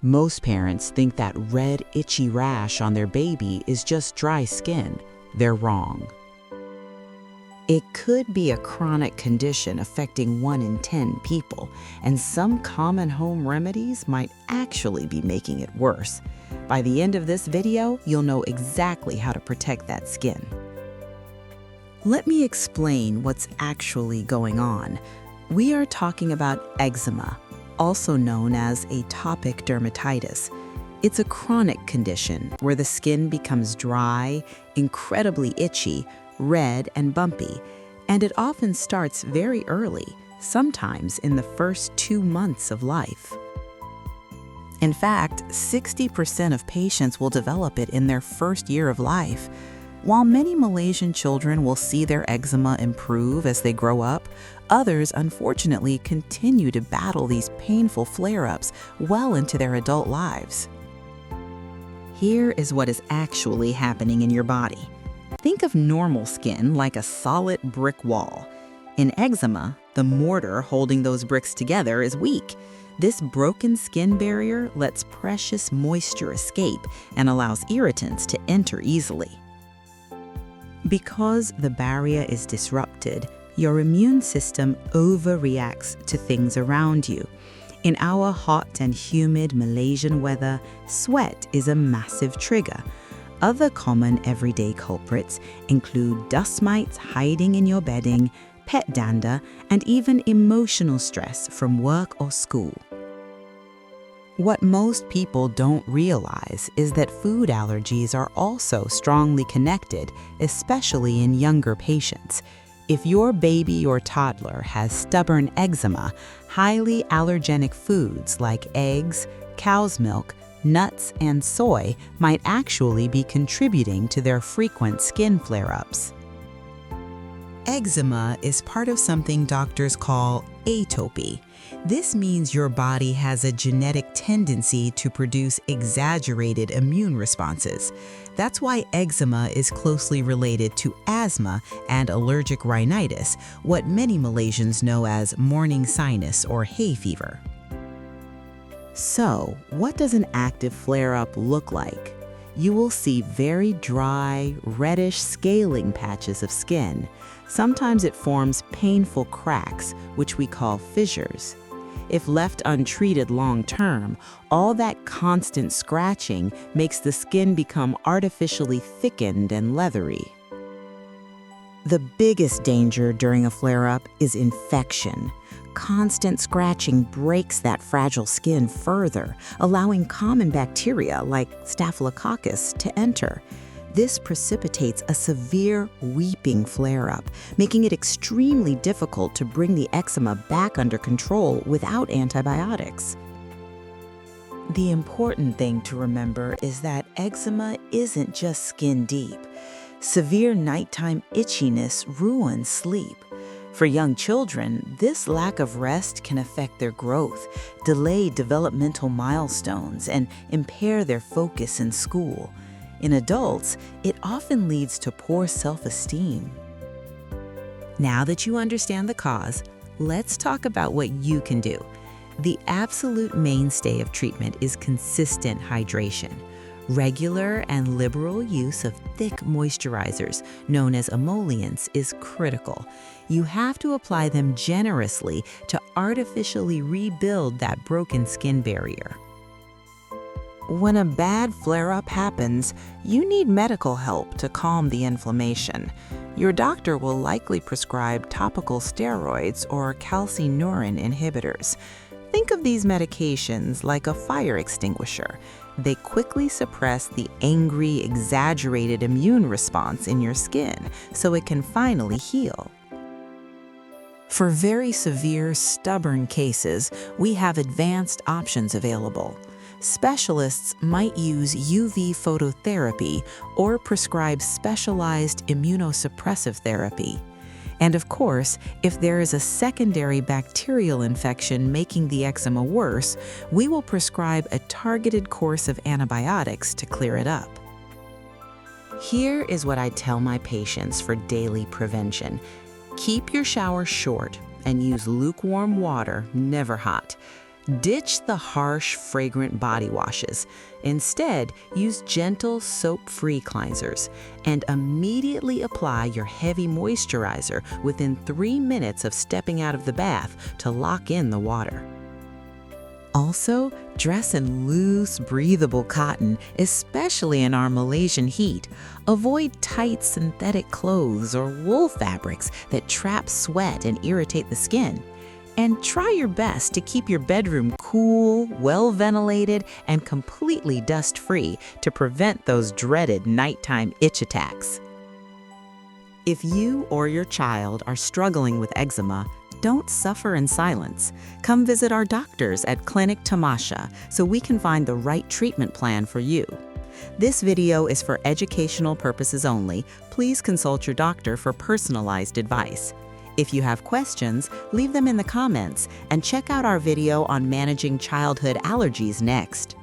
Most parents think that red, itchy rash on their baby is just dry skin. They're wrong. It could be a chronic condition affecting 1 in 10 people, and some common home remedies might actually be making it worse. By the end of this video, you'll know exactly how to protect that skin. Let me explain what's actually going on. We are talking about eczema, also known as atopic dermatitis. It's a chronic condition where the skin becomes dry, incredibly itchy, red, and bumpy, and it often starts very early, sometimes in the first 2 months of life. In fact, 60% of patients will develop it in their first year of life. While many Malaysian children will see their eczema improve as they grow up, others unfortunately continue to battle these painful flare-ups well into their adult lives. Here is what is actually happening in your body. Think of normal skin like a solid brick wall. In eczema, the mortar holding those bricks together is weak. This broken skin barrier lets precious moisture escape and allows irritants to enter easily. Because the barrier is disrupted, your immune system overreacts to things around you. In our hot and humid Malaysian weather, sweat is a massive trigger. Other common everyday culprits include dust mites hiding in your bedding, pet dander, and even emotional stress from work or school. What most people don't realize is that food allergies are also strongly connected, especially in younger patients. If your baby or toddler has stubborn eczema, highly allergenic foods like eggs, cow's milk, nuts, and soy might actually be contributing to their frequent skin flare-ups. Eczema is part of something doctors call atopy. This means your body has a genetic tendency to produce exaggerated immune responses. That's why eczema is closely related to asthma and allergic rhinitis, what many Malaysians know as morning sinus or hay fever. So, what does an active flare-up look like? You will see very dry, reddish scaling patches of skin. Sometimes it forms painful cracks, which we call fissures. If left untreated long-term, all that constant scratching makes the skin become artificially thickened and leathery. The biggest danger during a flare-up is infection. Constant scratching breaks that fragile skin further, allowing common bacteria like Staphylococcus to enter. This precipitates a severe weeping flare-up, making it extremely difficult to bring the eczema back under control without antibiotics. The important thing to remember is that eczema isn't just skin deep. Severe nighttime itchiness ruins sleep. For young children, this lack of rest can affect their growth, delay developmental milestones, and impair their focus in school. In adults, it often leads to poor self-esteem. Now that you understand the cause, let's talk about what you can do. The absolute mainstay of treatment is consistent hydration. Regular and liberal use of thick moisturizers, known as emollients, is critical. You have to apply them generously to artificially rebuild that broken skin barrier. When a bad flare-up happens, you need medical help to calm the inflammation. Your doctor will likely prescribe topical steroids or calcineurin inhibitors. Think of these medications like a fire extinguisher. They quickly suppress the angry, exaggerated immune response in your skin so it can finally heal. For very severe, stubborn cases, we have advanced options available. Specialists might use UV phototherapy or prescribe specialized immunosuppressive therapy. And of course, if there is a secondary bacterial infection making the eczema worse, we will prescribe a targeted course of antibiotics to clear it up. Here is what I tell my patients for daily prevention. Keep your shower short and use lukewarm water, never hot. Ditch the harsh, fragrant body washes. Instead, use gentle, soap-free cleansers and immediately apply your heavy moisturizer within 3 minutes of stepping out of the bath to lock in the water. Also, dress in loose, breathable cotton, especially in our Malaysian heat. Avoid tight synthetic clothes or wool fabrics that trap sweat and irritate the skin. And try your best to keep your bedroom cool, well-ventilated, and completely dust-free to prevent those dreaded nighttime itch attacks. If you or your child are struggling with eczema, don't suffer in silence. Come visit our doctors at Klinik Temasya so we can find the right treatment plan for you. This video is for educational purposes only. Please consult your doctor for personalized advice. If you have questions, leave them in the comments and check out our video on managing childhood allergies next.